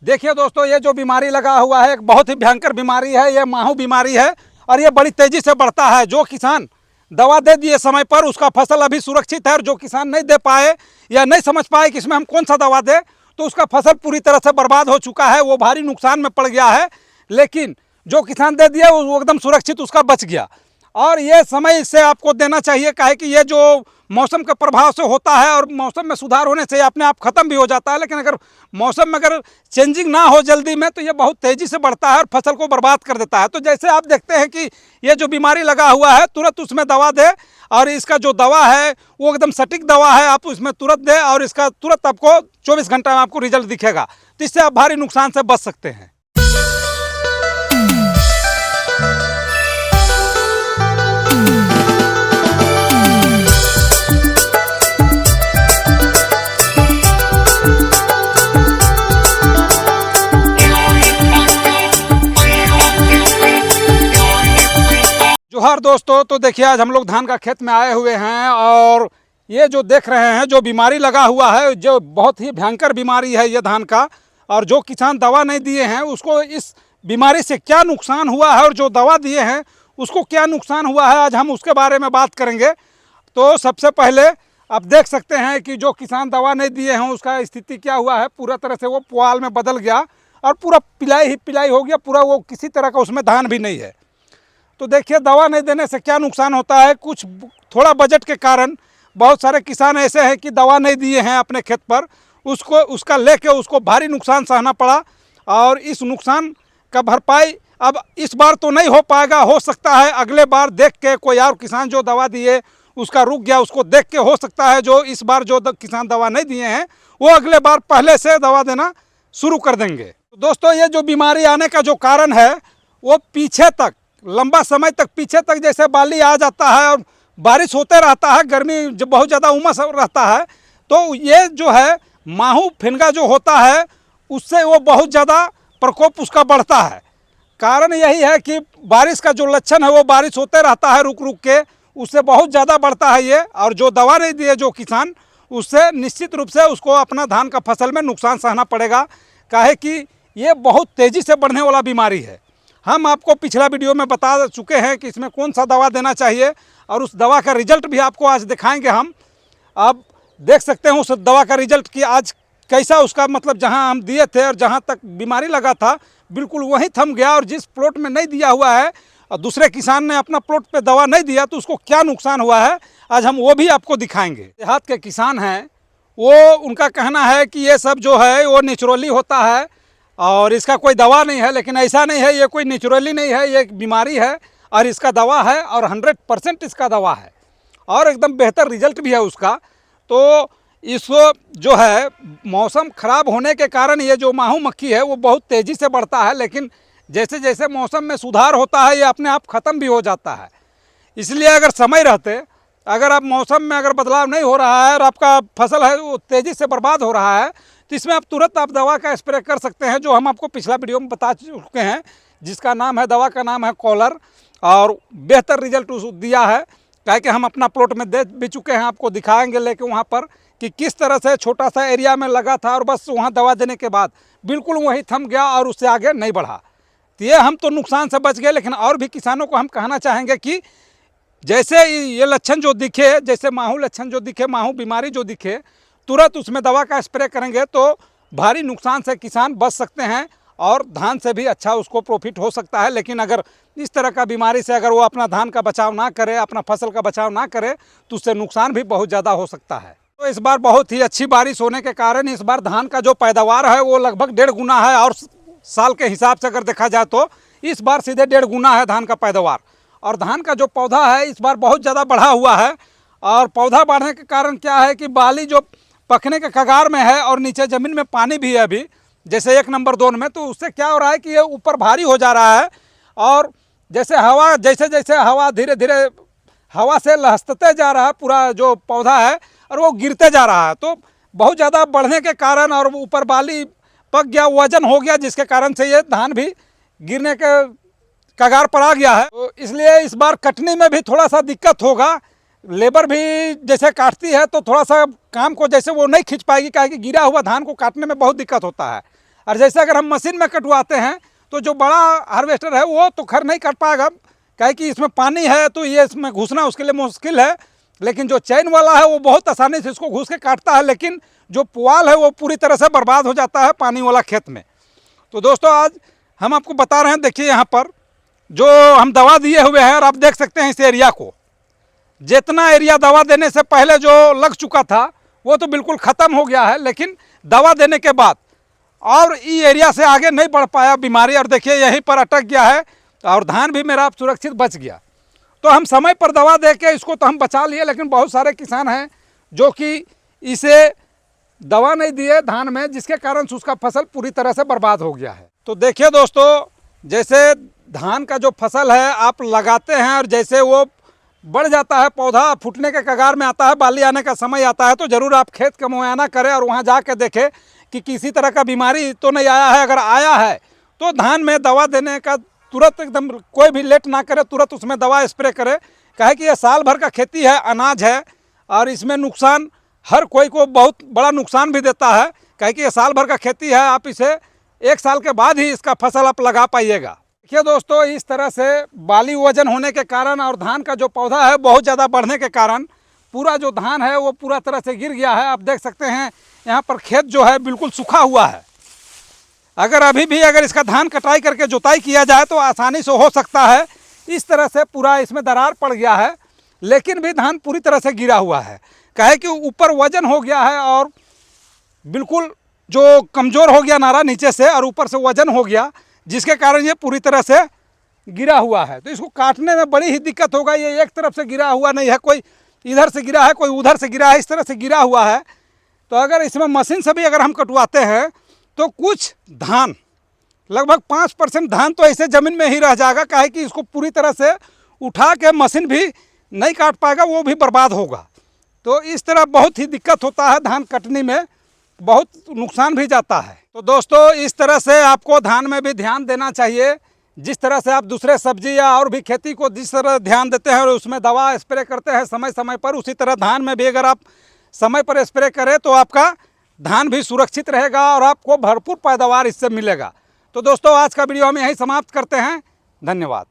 देखिए दोस्तों, ये जो बीमारी लगा हुआ है एक बहुत ही भयंकर बीमारी है। ये माहू बीमारी है और ये बड़ी तेजी से बढ़ता है। जो किसान दवा दे दिए समय पर, उसका फसल अभी सुरक्षित है, और जो किसान नहीं दे पाए या नहीं समझ पाए कि इसमें हम कौन सा दवा दें, तो उसका फसल पूरी तरह से बर्बाद हो चुका है, वो भारी नुकसान में पड़ गया है। लेकिन जो किसान दे दिया वो एकदम सुरक्षित उसका बच गया। और ये समय इससे आपको देना चाहिए, काहे कि ये जो मौसम के प्रभाव से होता है और मौसम में सुधार होने से अपने आप ख़त्म भी हो जाता है। लेकिन अगर मौसम में अगर चेंजिंग ना हो जल्दी में, तो ये बहुत तेज़ी से बढ़ता है और फसल को बर्बाद कर देता है। तो जैसे आप देखते हैं कि ये जो बीमारी लगा हुआ है, तुरंत उसमें दवा दे, और इसका जो दवा है वो एकदम सटीक दवा है, आप उसमें तुरंत दें और इसका तुरंत आपको 24 घंटा में आपको रिजल्ट दिखेगा। तो इससे आप भारी नुकसान से बच सकते हैं। जोहार दोस्तों, तो देखिए आज हम लोग धान का खेत में आए हुए हैं, और ये जो देख रहे हैं जो बीमारी लगा हुआ है, जो बहुत ही भयंकर बीमारी है ये धान का। और जो किसान दवा नहीं दिए हैं उसको इस बीमारी से क्या नुकसान हुआ है, और जो दवा दिए हैं उसको क्या नुकसान हुआ है, आज हम उसके बारे में बात करेंगे। तो सबसे पहले आप देख सकते हैं कि जो किसान दवा नहीं दिए हैं उसका स्थिति क्या हुआ है। पूरा तरह से वो पुआल में बदल गया और पूरा पिलाई ही पिलाई हो गया, पूरा वो किसी तरह का उसमें धान भी नहीं है। तो देखिए दवा नहीं देने से क्या नुकसान होता है। कुछ थोड़ा बजट के कारण बहुत सारे किसान ऐसे हैं कि दवा नहीं दिए हैं अपने खेत पर, उसका लेके उसको भारी नुकसान सहना पड़ा। और इस नुकसान का भरपाई अब इस बार तो नहीं हो पाएगा, हो सकता है अगले बार देख के कोई और किसान जो दवा दिए उसका रुक गया, उसको देख के हो सकता है जो इस बार जो किसान दवा नहीं दिए हैं वो अगले बार पहले से दवा देना शुरू कर देंगे। तो दोस्तों, ये जो बीमारी आने का जो कारण है वो पीछे तक, लंबा समय तक पीछे तक जैसे बाली आ जाता है और बारिश होते रहता है, गर्मी जब बहुत ज़्यादा उमस रहता है, तो ये जो है माहू फिनगा जो होता है उससे वो बहुत ज़्यादा प्रकोप उसका बढ़ता है। कारण यही है कि बारिश का जो लक्षण है वो बारिश होते रहता है रुक रुक के, उससे बहुत ज़्यादा बढ़ता है ये। और जो दवा नहीं दिए जो किसान, उससे निश्चित रूप से उसको अपना धान का फसल में नुकसान सहना पड़ेगा, काहे कि ये बहुत तेज़ी से बढ़ने वाला बीमारी है। हम आपको पिछला वीडियो में बता चुके हैं कि इसमें कौन सा दवा देना चाहिए, और उस दवा का रिजल्ट भी आपको आज दिखाएंगे हम। आप देख सकते हैं उस दवा का रिजल्ट कि आज कैसा उसका, मतलब जहां हम दिए थे और जहां तक बीमारी लगा था बिल्कुल वहीं थम गया, और जिस प्लॉट में नहीं दिया हुआ है और दूसरे किसान ने अपना प्लॉट पे दवा नहीं दिया तो उसको क्या नुकसान हुआ है आज हम वो भी आपको दिखाएंगे। देहात के किसान हैं वो, उनका कहना है कि ये सब जो है वो नेचुरली होता है और इसका कोई दवा नहीं है। लेकिन ऐसा नहीं है, ये कोई नेचुरली नहीं है, ये एक बीमारी है और इसका दवा है, और 100% इसका दवा है और एकदम बेहतर रिजल्ट भी है उसका। तो इसको जो है मौसम ख़राब होने के कारण ये जो माहू मक्खी है वो बहुत तेज़ी से बढ़ता है, लेकिन जैसे जैसे मौसम में सुधार होता है ये अपने आप ख़त्म भी हो जाता है। इसलिए अगर समय रहते, अगर आप मौसम में अगर बदलाव नहीं हो रहा है और आपका फसल है वो तेज़ी से बर्बाद हो रहा है, तो इसमें आप तुरंत आप दवा का स्प्रे कर सकते हैं, जो हम आपको पिछला वीडियो में बता चुके हैं, जिसका नाम है, दवा का नाम है कॉलर, और बेहतर रिजल्ट दिया है। क्या कि हम अपना प्लॉट में दे भी चुके हैं, आपको दिखाएंगे लेके वहाँ पर कि किस तरह से छोटा सा एरिया में लगा था और बस वहाँ दवा देने के बाद बिल्कुल वहीं थम गया और उससे आगे नहीं बढ़ा। तो ये हम तो नुकसान से बच गए, लेकिन और भी किसानों को हम कहना चाहेंगे कि जैसे ये लक्षण जो दिखे, जैसे माहू लक्षण जो दिखे, माहू बीमारी जो दिखे, तुरंत उसमें दवा का स्प्रे करेंगे तो भारी नुकसान से किसान बच सकते हैं और धान से भी अच्छा उसको प्रॉफिट हो सकता है। लेकिन अगर इस तरह का बीमारी से अगर वो अपना धान का बचाव ना करे, अपना फसल का बचाव ना करे, तो उससे नुकसान भी बहुत ज़्यादा हो सकता है। तो इस बार बहुत ही अच्छी बारिश होने के कारण इस बार धान का जो पैदावार है वो लगभग 1.5 गुना है, और साल के हिसाब से अगर देखा जाए तो इस बार सीधे 1.5 गुना है धान का पैदावार। और धान का जो पौधा है इस बार बहुत ज़्यादा बढ़ा हुआ है, और पौधा बढ़ने के कारण क्या है कि बाली जो पकने के कगार में है और नीचे ज़मीन में पानी भी है अभी, जैसे 1 नंबर 2 में, तो उससे क्या हो रहा है कि ये ऊपर भारी हो जा रहा है, और जैसे हवा, जैसे जैसे हवा धीरे धीरे हवा से लहसते जा रहा है पूरा जो पौधा है, और वो गिरते जा रहा है। तो बहुत ज़्यादा बढ़ने के कारण और ऊपर बाली पक गया, वजन हो गया, जिसके कारण से ये धान भी गिरने के कगार पर आ गया है। तो इसलिए इस बार कटनी में भी थोड़ा सा दिक्कत होगा। लेबर भी जैसे काटती है तो थोड़ा सा काम को जैसे वो नहीं खींच पाएगी, क्या कि गिरा हुआ धान को काटने में बहुत दिक्कत होता है। और जैसे अगर हम मशीन में कटवाते हैं तो जो बड़ा हार्वेस्टर है वो तो खैर नहीं कट पाएगा, क्या कि इसमें पानी है तो ये इसमें घुसना उसके लिए मुश्किल है। लेकिन जो चैन वाला है वो बहुत आसानी से इसको घुस के काटता है, लेकिन जो पुआल है वो पूरी तरह से बर्बाद हो जाता है पानी वाला खेत में। तो दोस्तों आज हम आपको बता रहे हैं, देखिए यहाँ पर जो हम दवा दिए हुए हैं और आप देख सकते हैं इस एरिया को, जितना एरिया दवा देने से पहले जो लग चुका था वो तो बिल्कुल ख़त्म हो गया है, लेकिन दवा देने के बाद और ई एरिया से आगे नहीं बढ़ पाया बीमारी, और देखिए यहीं पर अटक गया है और धान भी मेरा सुरक्षित बच गया। तो हम समय पर दवा दे के इसको तो हम बचा लिए, लेकिन बहुत सारे किसान हैं जो कि इसे दवा नहीं दिए धान में, जिसके कारण उसका फसल पूरी तरह से बर्बाद हो गया है। तो देखिए दोस्तों, जैसे धान का जो फसल है आप लगाते हैं और जैसे वो बढ़ जाता है, पौधा फूटने के कगार में आता है, बाली आने का समय आता है, तो ज़रूर आप खेत का मुआयना करें और वहाँ जाकर देखें कि किसी तरह का बीमारी तो नहीं आया है। अगर आया है तो धान में दवा देने का तुरंत एकदम कोई भी लेट ना करे, तुरंत उसमें दवा स्प्रे करे। कहे कि ये साल भर का खेती है, अनाज है और इसमें नुकसान हर कोई को बहुत बड़ा नुकसान भी देता है। कहे कि ये साल भर का खेती है, आप इसे 1 साल के बाद ही इसका फसल आप लगा पाइएगा। देखिए दोस्तों, इस तरह से बाली वजन होने के कारण और धान का जो पौधा है बहुत ज़्यादा बढ़ने के कारण पूरा जो धान है वो पूरा तरह से गिर गया है। आप देख सकते हैं यहाँ पर खेत जो है बिल्कुल सूखा हुआ है। अगर अभी भी अगर इसका धान कटाई करके जुताई किया जाए तो आसानी से हो सकता है। इस तरह से पूरा इसमें दरार पड़ गया है, लेकिन भी धान पूरी तरह से गिरा हुआ है। कहे कि ऊपर वजन हो गया है और बिल्कुल जो कमज़ोर हो गया नारा नीचे से और ऊपर से वजन हो गया, जिसके कारण ये पूरी तरह से गिरा हुआ है। तो इसको काटने में बड़ी ही दिक्कत होगा। ये एक तरफ से गिरा हुआ नहीं है, कोई इधर से गिरा है, कोई उधर से गिरा है, इस तरह से गिरा हुआ है। तो अगर इसमें मशीन से भी अगर हम कटवाते हैं तो कुछ धान, लगभग 5% धान तो ऐसे ज़मीन में ही रह जाएगा। काहे कि इसको पूरी तरह से उठा के मशीन भी नहीं काट पाएगा, वो भी बर्बाद होगा। तो इस तरह बहुत ही दिक्कत होता है, धान कटने में बहुत नुकसान भी जाता है। तो दोस्तों, इस तरह से आपको धान में भी ध्यान देना चाहिए। जिस तरह से आप दूसरे सब्जी या और भी खेती को जिस तरह ध्यान देते हैं और उसमें दवा स्प्रे करते हैं समय समय पर, उसी तरह धान में भी अगर आप समय पर स्प्रे करें तो आपका धान भी सुरक्षित रहेगा और आपको भरपूर पैदावार इससे मिलेगा। तो दोस्तों, आज का वीडियो हम यहीं समाप्त करते हैं। धन्यवाद।